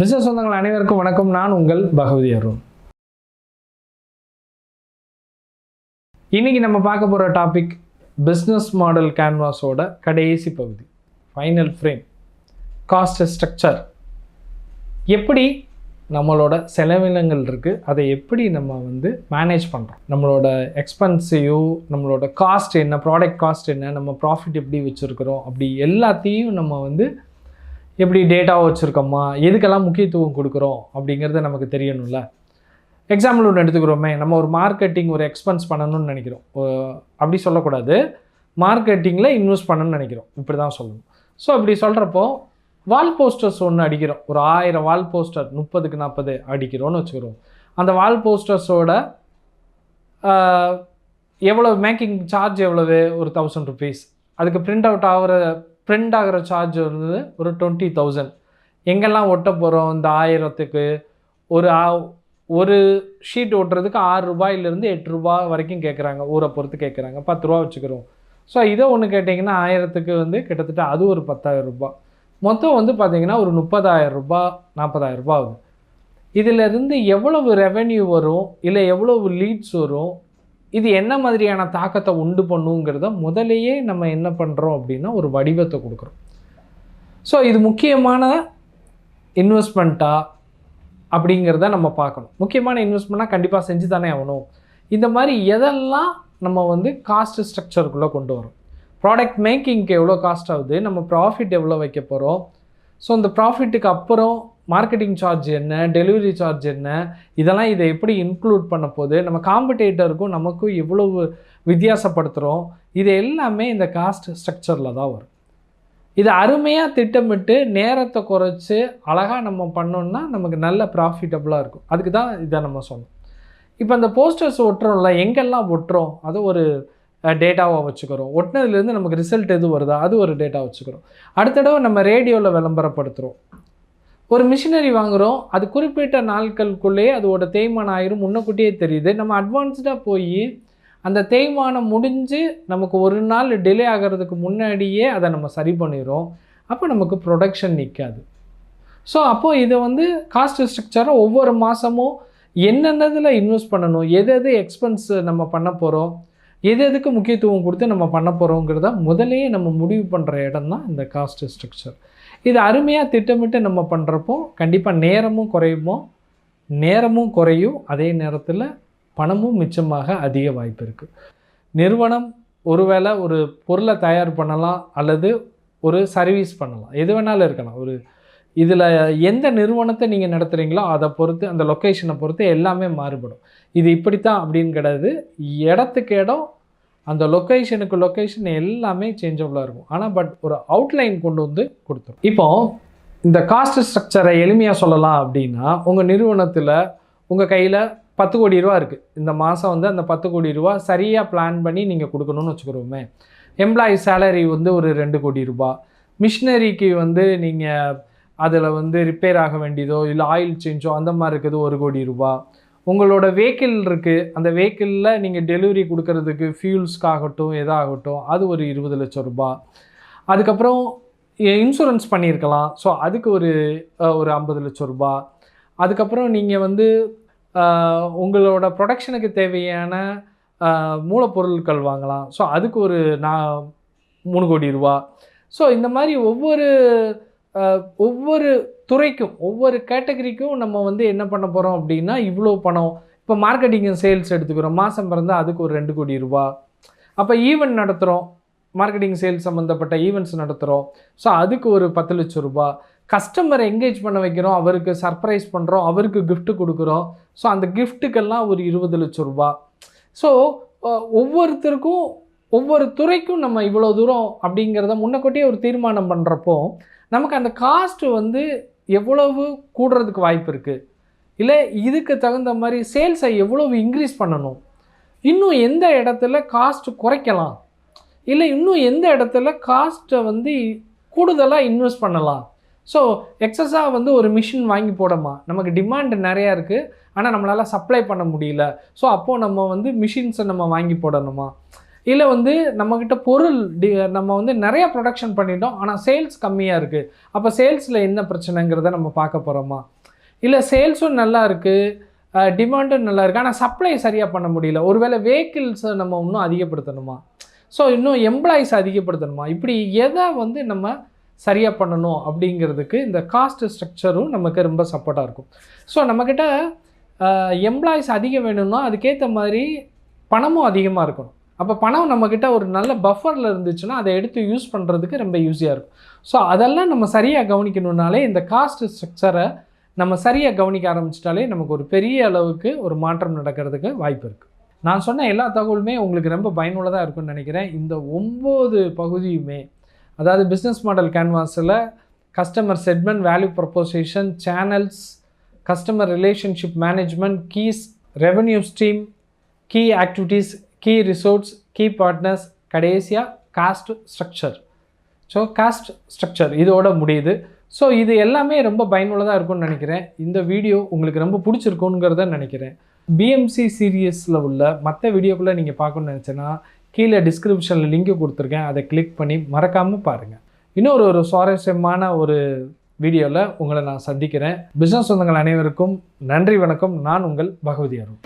Business சொந்தங்கள் அனைவருக்கும் வணக்கம். நான் உங்கள் பகவதி அருண். இன்னைக்கு நம்ம பார்க்க போகிற டாபிக் பிஸ்னஸ் மாடல் கேன்வாஸோட கடைசி பகுதி, ஃபைனல் ஃப்ரேம், காஸ்ட் ஸ்ட்ரக்சர். எப்படி நம்மளோட செலவினங்கள் இருக்குது, அதை எப்படி நம்ம மேனேஜ் பண்ணுறோம், நம்மளோட எக்ஸ்பென்ஸையும் நம்மளோட காஸ்ட் என்ன, ப்ராடக்ட் காஸ்ட் என்ன, நம்ம ப்ராஃபிட் எப்படி வச்சுருக்கிறோம், அப்படி எல்லாத்தையும் நம்ம எப்படி டேட்டாவை வச்சுருக்கோமா, எதுக்கெல்லாம் முக்கியத்துவம் கொடுக்குறோம் அப்படிங்கிறது நமக்கு தெரியணும்ல. எக்ஸாம்பிள் ஒன்று எடுத்துக்கிறோமே, நம்ம ஒரு மார்க்கெட்டிங் ஒரு எக்ஸ்பென்ஸ் பண்ணணும்னு நினைக்கிறோம். அப்படி சொல்லக்கூடாது, மார்க்கெட்டிங்கில் இன்வெஸ்ட் பண்ணணும்னு நினைக்கிறோம், இப்படி தான் சொல்லணும். ஸோ அப்படி சொல்கிறப்போ வால் போஸ்டர்ஸ் ஒன்று அடிக்கிறோம், ஒரு 1000 வால் போஸ்டர் 30க்கு 40 அடிக்கிறோன்னு வச்சுக்கிறோம். அந்த வால் போஸ்டர்ஸோட எவ்வளோ மேக்கிங் சார்ஜ், எவ்வளவு, ஒரு 1000 ருபீஸ். அதுக்கு பிரிண்ட் ஆகிற சார்ஜ் ஒரு 20,000. எங்கெல்லாம் ஒட்ட போகிறோம், இந்த 1000க்கு ஒரு ஷீட் ஒட்டுறதுக்கு 6 ரூபாயிலிருந்து 8 ரூபா வரைக்கும் கேட்குறாங்க, ஊரை பொறுத்து கேட்குறாங்க. 10 ரூபா வச்சுக்கிறோம். ஸோ இதை ஒன்று கேட்டிங்கன்னா 1000க்கு கிட்டத்தட்ட அது ஒரு 10,000 ரூபா. மொத்தம் பார்த்திங்கன்னா ஒரு 30,000 ரூபா 40,000 ரூபா ஆகுது. இதிலிருந்து எவ்வளவு ரெவென்யூ வரும், இல்லை எவ்வளவு லீட்ஸ் வரும், இது என்ன மாதிரியான தாக்கத்தை உண்டு பண்ணுங்கிறத முதலையே நம்ம என்ன பண்ணுறோம் அப்படின்னா ஒரு வடிவத்தை கொடுக்குறோம். ஸோ இது முக்கியமான இன்வெஸ்ட்மெண்ட்டா அப்படிங்கிறத நம்ம பார்க்கணும். முக்கியமான இன்வெஸ்ட்மெண்ட்டாக கண்டிப்பாக செஞ்சு தானே ஆகணும். இந்த மாதிரி எதெல்லாம் நம்ம காஸ்ட் ஸ்ட்ரக்சருக்குள்ளே கொண்டு வரோம். ப்ராடக்ட் மேக்கிங்க்கு எவ்வளோ காஸ்ட் ஆகுது, நம்ம ப்ராஃபிட் எவ்வளோ வைக்க போகிறோம், ஸோ இந்த ப்ராஃபிட்டுக்கு அப்புறம் மார்க்கெட்டிங் சார்ஜ் என்ன, டெலிவரி சார்ஜ் என்ன, இதெல்லாம் இதை எப்படி இன்க்ளூட் பண்ண போகுது, நம்ம காம்படிட்டருக்கும் நமக்கும் எவ்வளவு வித்தியாசப்படுத்துகிறோம், இது எல்லாமே இந்த காஸ்ட் ஸ்ட்ரக்சரில் தான் வரும். இது அருமையாக திட்டமிட்டு நேரத்தை குறைச்சி அழகாக நம்ம பண்ணோம்னா நமக்கு நல்ல ப்ராஃபிட்டபுளாக இருக்கும். அதுக்கு தான் இதை நம்ம சொன்னோம். இப்போ அந்த போஸ்டர்ஸ் ஒட்டுறோம்ல, எங்கெல்லாம் ஒட்டுறோம் அதை ஒரு டேட்டாவாக வச்சுக்கிறோம். ஒட்டினதுலேருந்து நமக்கு ரிசல்ட் எது வருதா அது ஒரு டேட்டா வச்சுக்கிறோம். அடுத்த தடவை நம்ம ரேடியோவில் விளம்பரப்படுத்துகிறோம். ஒரு மிஷினரி வாங்குகிறோம், அது குறிப்பிட்ட நாட்களுக்குள்ளேயே அதோட தேய்மானம் ஆயிரும், முன்னக்கூட்டியே தெரியுது. நம்ம அட்வான்ஸ்டாக போய் அந்த தேய்மானம் முடிஞ்சு நமக்கு ஒரு நாள் டிலே ஆகிறதுக்கு முன்னாடியே அதை நம்ம சரி பண்ணிடுறோம். அப்போ நமக்கு ப்ரொடக்ஷன் நிற்காது. ஸோ அப்போது இதை காஸ்ட் ஸ்ட்ரக்சரை ஒவ்வொரு மாதமும் என்னென்னதில் இன்வெஸ்ட் பண்ணணும், எது எக்ஸ்பென்ஸ் நம்ம பண்ண போகிறோம், எதுக்கு முக்கியத்துவம் கொடுத்து நம்ம பண்ண போகிறோங்கிறத முதலையே நம்ம முடிவு பண்ணுற இடம் தான் இந்த காஸ்ட் ஸ்ட்ரக்சர். இது அருமையாக திட்டமிட்டு நம்ம பண்ணுறப்போ கண்டிப்பாக நேரமும் குறையும், அதே நேரத்தில் பணமும் மிச்சமாக அதிக வாய்ப்பு இருக்குது. நிறுவனம் ஒருவேளை ஒரு பொருளை தயார் பண்ணலாம் அல்லது ஒரு சர்வீஸ் பண்ணலாம், எது வேணாலும் இருக்கலாம். இதில் எந்த நிறுவனத்தை நீங்கள் நடத்துகிறீங்களோ அதை பொறுத்து, அந்த லொக்கேஷனை பொறுத்து எல்லாமே மாறுபடும். இது இப்படித்தான் அப்படின்னு கிடையாது. இடத்துக்கு இடம், அந்த லொக்கேஷன் எல்லாமே சேஞ்சபிளாக இருக்கும். ஆனால் ஒரு அவுட்லைன் கொண்டு கொடுத்துரும். இப்போது இந்த காஸ்ட் ஸ்ட்ரக்சரை எளிமையாக சொல்லலாம் அப்படின்னா, உங்கள் நிறுவனத்தில் உங்கள் கையில் 10 கோடி ரூபா இருக்குது. இந்த மாதம் அந்த 10 கோடி ரூபா சரியாக பிளான் பண்ணி நீங்கள் கொடுக்கணும்னு வச்சுக்கிறோமே. எம்ப்ளாயி சேலரி ஒரு 2 கோடி ரூபா. மிஷினரிக்கு நீங்கள் அதில் ரிப்பேர் ஆக வேண்டியதோ இல்லை ஆயில் சேஞ்சோ அந்த மாதிரி இருக்குது 1 கோடி ரூபா. உங்களோட வெஹிக்கிள் இருக்குது, அந்த வெஹிக்கிளில் நீங்கள் டெலிவரி கொடுக்கறதுக்கு ஃபியூல்ஸ்க்காகட்டும் எதாகட்டும் அது ஒரு 20 லட்சம் ரூபா. அதுக்கப்புறம் இன்சூரன்ஸ் பண்ணியிருக்கலாம், ஸோ அதுக்கு ஒரு 50 லட்சம் ரூபா. அதுக்கப்புறம் நீங்கள் உங்களோட ப்ரொடக்ஷனுக்கு தேவையான மூலப்பொருட்கள் வாங்கலாம், ஸோ அதுக்கு ஒரு 3 கோடி ரூபா. ஸோ இந்த மாதிரி ஒவ்வொரு துறைக்கும் ஒவ்வொரு கேட்டகரிக்கும் நம்ம என்ன பண்ண போகிறோம் அப்படின்னா இவ்வளோ பணம். இப்போ மார்க்கெட்டிங் சேல்ஸ் எடுத்துக்கிறோம், மாதம் பிறந்தால் அதுக்கு ஒரு 2 கோடி ரூபா. அப்போ ஈவெண்ட் நடத்துகிறோம், மார்க்கெட்டிங் சேல்ஸ் சம்மந்தப்பட்ட ஈவெண்ட்ஸ் நடத்துகிறோம், ஸோ அதுக்கு ஒரு 10 லட்சம் ரூபா. கஸ்டமரை என்கேஜ் பண்ண வைக்கிறோம், அவருக்கு சர்ப்ரைஸ் பண்ணுறோம், அவருக்கு கிஃப்ட்டு கொடுக்குறோம், ஸோ அந்த கிஃப்ட்டுக்கெல்லாம் ஒரு 20 லட்சம் ரூபா. ஸோ ஒவ்வொருத்தருக்கும் ஒவ்வொரு துறைக்கும் நம்ம இவ்வளோ தூரம் அப்படிங்கிறத முன்னக்கூட்டியே ஒரு தீர்மானம் பண்ணுறப்போ நமக்கு அந்த காஸ்ட்டு எவ்வளவு கூடுறதுக்கு வாய்ப்பு இருக்குது, இல்லை இதுக்கு தகுந்த மாதிரி சேல்ஸை எவ்வளவு இன்க்ரீஸ் பண்ணணும், இன்னும் எந்த இடத்துல காஸ்ட்டு குறைக்கலாம், இல்லை இன்னும் எந்த இடத்துல காஸ்ட்டை கூடுதலாக இன்வெஸ்ட் பண்ணலாம். ஸோ எக்ஸஸாக ஒரு மிஷின் வாங்கி போடமா, நமக்கு டிமாண்ட் நிறையா இருக்குது ஆனால் நம்மளால் சப்ளை பண்ண முடியல, ஸோ அப்போது நம்ம மிஷின்ஸை நம்ம வாங்கி போடணுமா, இல்லை வந்து நம்மக்கிட்ட பொருள் நம்ம வந்து நிறைய ப்ரொடக்ஷன் பண்ணிட்டோம், ஆனால் சேல்ஸ் கம்மியாக இருக்குது. அப்போ சேல்ஸில் என்ன பிரச்சனைங்கிறத நம்ம பார்க்க போகிறோமா? இல்லை சேல்ஸும் நல்லா இருக்குது, டிமாண்டும் நல்லா இருக்குது, ஆனால் சப்ளை சரியாக பண்ண முடியல. ஒருவேளை வெஹிக்கிள்ஸை நம்ம இன்னும் அதிகப்படுத்தணுமா? ஸோ இன்னும் எம்ப்ளாயிஸ் அதிகப்படுத்தணுமா? இப்படி எதை வந்து நம்ம சரியாக பண்ணணும் அப்படிங்கிறதுக்கு இந்த காஸ்ட் ஸ்ட்ரக்சரும் நமக்கு ரொம்ப சப்போர்ட்டாக இருக்கும். ஸோ நம்மக்கிட்ட எம்ப்ளாயிஸ் அதிகம் வேணும்னா அதுக்கேற்ற மாதிரி பணமும் அதிகமாக இருக்கணும். அப்போ பணம் நம்மக்கிட்ட ஒரு நல்ல பஃபரில் இருந்துச்சுன்னா அதை எடுத்து யூஸ் பண்ணுறதுக்கு ரொம்ப ஈஸியாக இருக்கும். ஸோ அதெல்லாம் நம்ம சரியாக கவனிக்கணுன்னாலே இந்த காஸ்ட் ஸ்ட்ரக்சரை நம்ம சரியாக கவனிக்க ஆரம்பிச்சிட்டாலே நமக்கு ஒரு பெரிய அளவுக்கு ஒரு மாற்றம் நடக்கிறதுக்கு வாய்ப்பு இருக்குது. நான் சொன்ன எல்லா தகவலுமே உங்களுக்கு ரொம்ப பயனுள்ளதாக இருக்குன்னு நினைக்கிறேன். இந்த 9 பகுதியுமே, அதாவது பிஸ்னஸ் மாடல் கேன்வாஸில் customer segment, value proposition, channels, customer relationship management, keys, revenue stream, key activities, key resources, key partners, கடைசியாக cost structure. So cost structure இதோட முடியுது. ஸோ இது எல்லாமே ரொம்ப பயனுள்ளதாக இருக்கும்னு நினைக்கிறேன். இந்த வீடியோ உங்களுக்கு ரொம்ப பிடிச்சிருக்குங்கிறத நினைக்கிறேன். பிஎம்சி சீரியஸில் உள்ள மற்ற வீடியோக்குள்ளே நீங்கள் பார்க்கணுன்னு நினச்சேன்னா கீழே டிஸ்கிரிப்ஷனில் லிங்க் கொடுத்துருக்கேன், அதை கிளிக் பண்ணி மறக்காமல் பாருங்கள். இன்னொரு சுவாரஸ்யமான ஒரு வீடியோவில் உங்களை நான் சந்திக்கிறேன். பிஸ்னஸ் சொந்தங்கள் அனைவருக்கும் நன்றி, வணக்கம். நான் உங்கள் பகவதி அருண்.